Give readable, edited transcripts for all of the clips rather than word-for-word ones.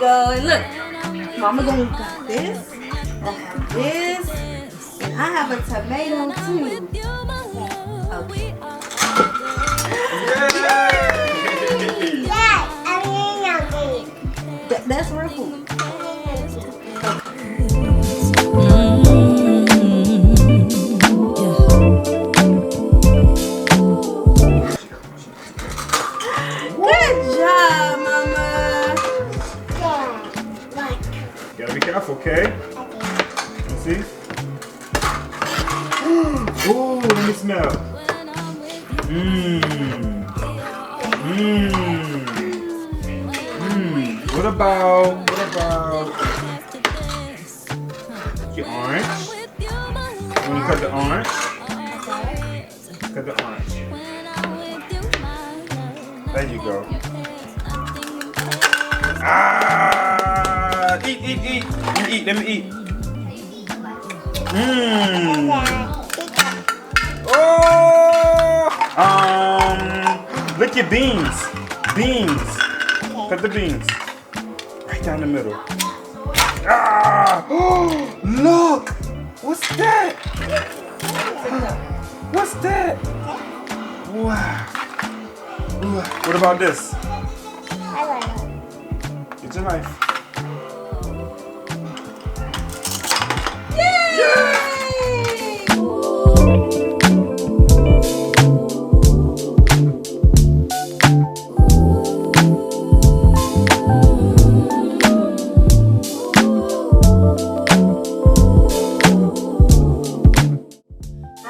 go. And look, Mama gonna got this. I have this. And I have a tomato too. Okay. That's real food. Good job, Mama. Gotta be careful, okay? Let's see. Ooh, let me smell. What about the orange? When you cut the orange, cut the orange. There you go. Ah! Eat. You eat. Let me eat. Oh! Lick your beans. Cut the beans. Right down the middle. Ah! Oh! Look! What's that? What's that? Wow. What about this? Get your knife. Yay!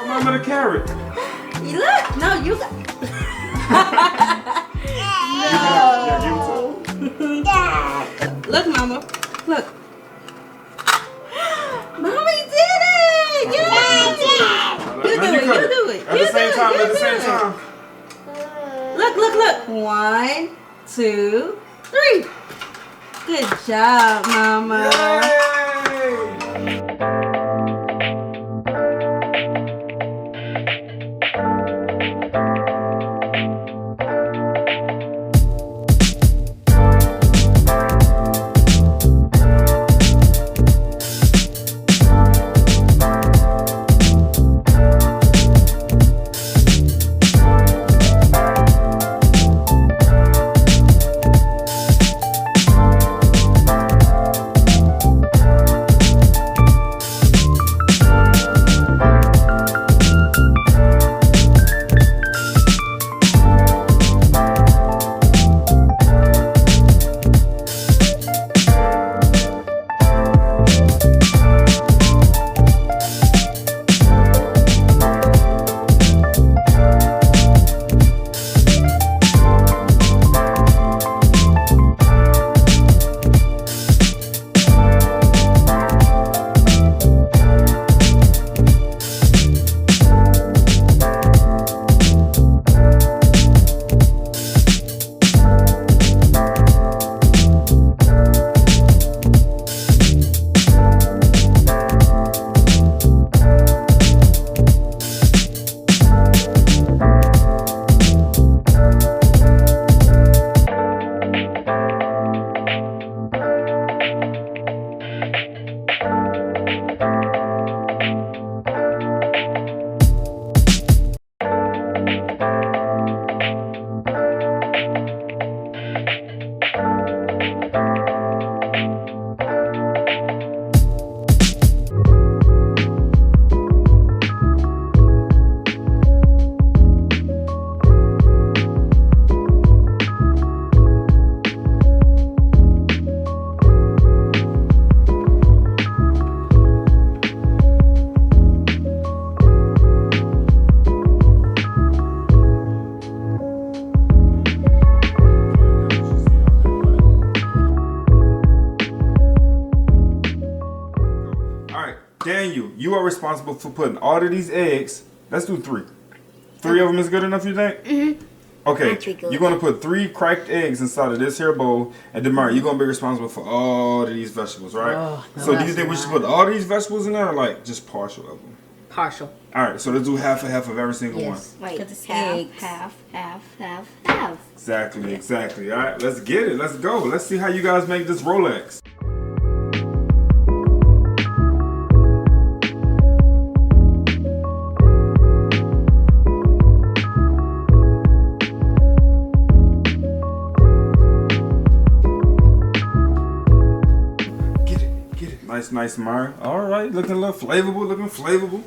Mama the carrot. Look, no, you got. Look, Mama. Look. Mommy did it! You did it! You do it. At the same time. Look. 1, 2, 3. Good job, Mama. Yay! Daniel, you are responsible for putting all of these eggs. Let's do 3. 3 of them is good enough, you think? Mm-hmm. Okay, you're going to put 3 cracked eggs inside of this here bowl. And Demar, you're going to be responsible for all of these vegetables, right? Oh, no, so do you think we should put all these vegetables in there or like just partial of them? Partial. All right, so let's do half and half of every single Yes. one. Wait, it's half, eggs. half. Exactly. All right, let's get it. Let's go. Let's see how you guys make this Rolex. Get it. Nice, Mara. All right, looking a little flavorful.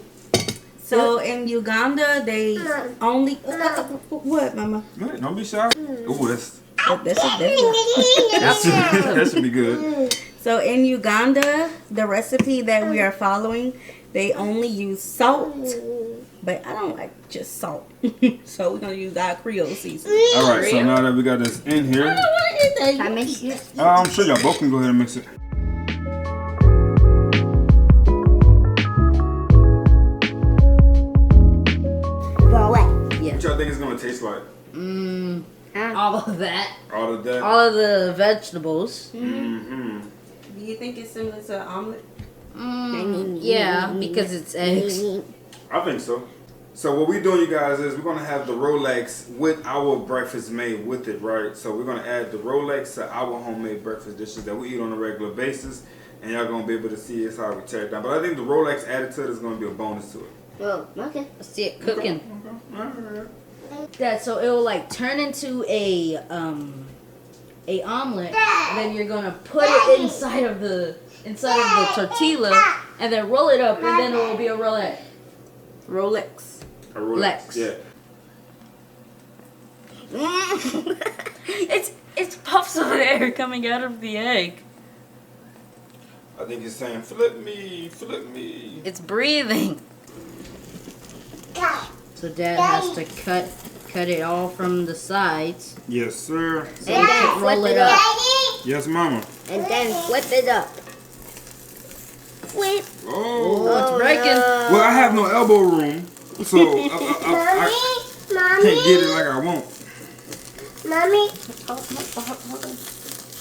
So in Uganda, they only what, Mama? Go ahead, don't be shy. Ooh, that's That's that should be good. So in Uganda, the recipe that we are following, they only use salt, but I don't like just salt. So we're gonna use our Creole seasoning. All right, so now that we got this in here, I mix it. I'm sure y'all both can go ahead and mix it. Rolex. What y'all think it's gonna taste like? All of that. All of that. All of the vegetables. Mm-hmm. Do you think it's similar to an omelet? Yeah, because it's eggs. I think so. So what we're doing, you guys, is we're gonna have the Rolex with our breakfast made with it, right? So we're gonna add the Rolex to our homemade breakfast dishes that we eat on a regular basis, and y'all gonna be able to see us how we tear it down. But I think the Rolex added to it is gonna be a bonus to it. Oh, okay. Let's see it cooking. Okay. All right. That so it will like turn into a omelet, and then you're gonna put it inside of the tortilla, and then roll it up, and then it will be a roulette. Rolex. A Rolex. Lex. Yeah. It's puffs of air coming out of the egg. I think it's saying, flip me. It's breathing. So Dad has to cut it all from the sides. Yes, sir. So we can roll it up. Yes, Mama. And then flip it up. Flip. Oh. It's breaking. Well, I have no elbow room, so I can't get it like I want. Mommy.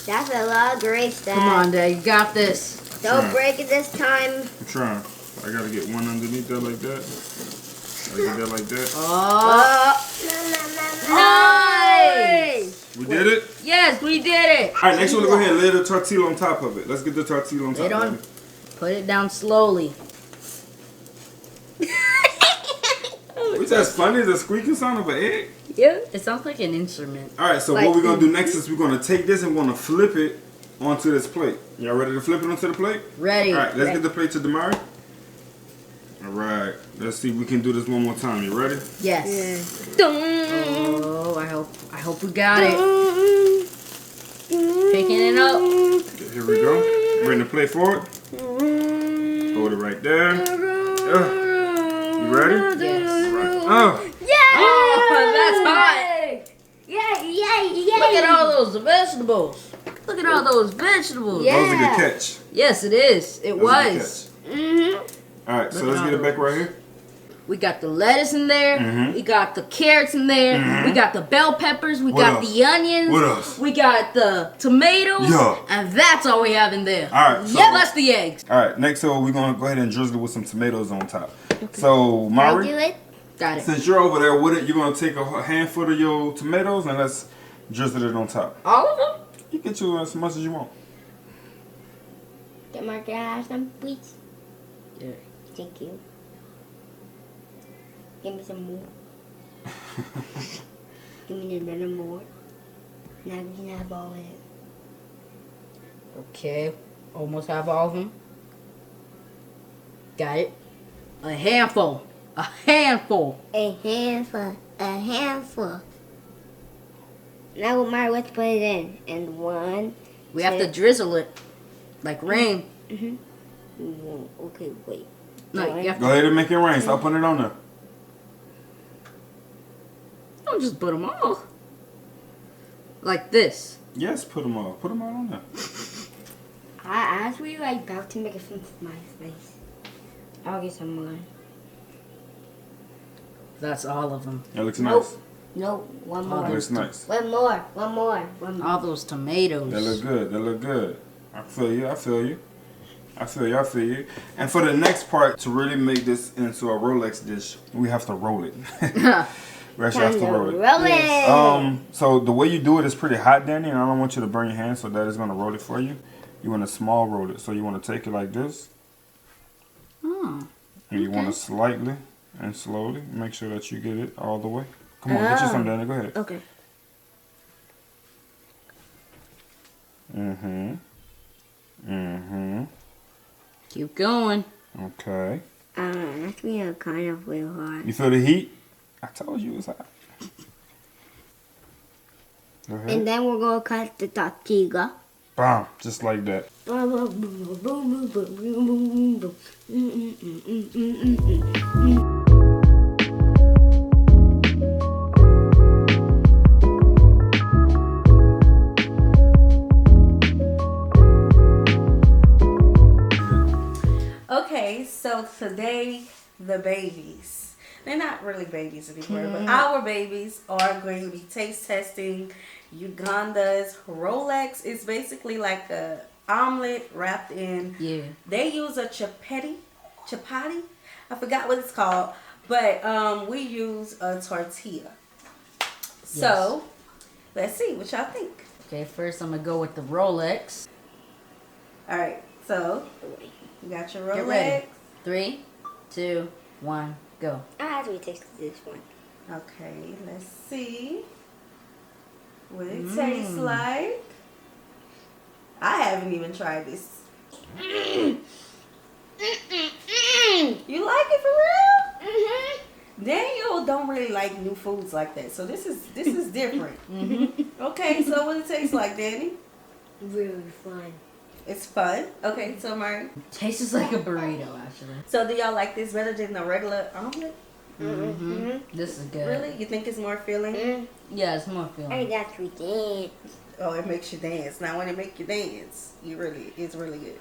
That's a lot of grace, Dad. Come on, Dad, you got this. Don't break it this time. I'm trying. I gotta get one underneath that like that. Gotta get that like that. Oh, nice! We did it? Yes, we did it. Alright, next one, go ahead and lay the tortilla on top of it. Let's get the tortilla on top Lay it of on. it. Put it down slowly. What's that funny? The squeaking sound of an egg? Yeah, it sounds like an instrument. Alright, so Like- what we're gonna do next is we're gonna take this and we're gonna flip it onto this plate. Y'all ready to flip it onto the plate? Ready. Alright, let's get the plate to Demari. Alright, let's see if we can do this one more time. You ready? Yes. Oh, I hope we got it. Picking it up. Okay, here we go. Bring the plate forward. Hold it right there. You ready? Yes. Oh, Oh, that's hot. Yay. Look at all those vegetables. Look at all those vegetables. Yeah. that was a good catch. Yes, it is. It That was a good was. catch. Alright, so Look let's at get it all back right here. We got the lettuce in there. Mhm. We got the carrots in there. Mhm. We got the bell peppers. We What got else? the onions. What else? We got the tomatoes. Yeah. And that's all we have in there. Alright, so Plus the eggs. alright, next so we're gonna go ahead and drizzle it with some tomatoes on top. So Can I do Mari, it? Got it. since you're over there with it, you're gonna take a handful of your tomatoes and let's drizzle it on top. All of them? You can chew as much as you want. Can I have some, please? Yeah. Thank you. Give me some more. Give me a little more. Now we can have all of it. Okay. Almost have all of them. Got it. A handful. A handful. A handful. A handful. Now, Mari, let's put it in. And one. We have to drizzle it. Like rain. Okay, wait. No, you have Go to. ahead and make it rain. Stop putting it on there. Don't just put them all. Like this. Yes, put them all. Put them all on there. I was really like about to make it from my face. I'll get some more. That's all of them. That looks Nope. nice. No, one more. That looks nice. One more. One more. One more. All those tomatoes. That look good. That look good. I feel you. I feel you. I feel you. And for the next part, to really make this into a Rolex dish, we have to roll it. We actually have to roll it. Roll it. So the way you do it is pretty hot, Danny, and I don't want you to burn your hand, so that is going to roll it for you. You want to small roll it. So you want to take it like this. Oh. And you want to slightly and slowly make sure that you get it all the way. Come on, get you some, Danny. Go ahead. Okay. Mm-hmm. Mm-hmm. Keep going. Okay. That's being kind of real hard. You feel the heat? I told you it was hot. Go ahead. And then we're gonna cut the tortilla. Bam, just like that. Okay, so today the babies, they're not really babies anymore, but our babies are going to be taste testing Uganda's Rolex. It's basically like a omelet wrapped in, they use a chapati, I forgot what it's called, but we use a tortilla. So, let's see what y'all think. Okay, first I'm gonna go with the Rolex. Alright, so, you got your Rolex. Get ready. 3, 2, 1, go. I have to taste this one. Okay, let's see what it tastes like. I haven't even tried this. You like it for real? Daniel don't really like new foods like that, so this is different. Okay, so what it tastes like, Danny? Really fun. It's fun. Okay, so Mari. Tastes like a burrito, actually. So do y'all like this better than a regular omelet? This is good. Really? You think it's more filling? Yeah, it's more I filling. got 3 dance. Oh, it makes you dance. Now when it make you dance, it's really good.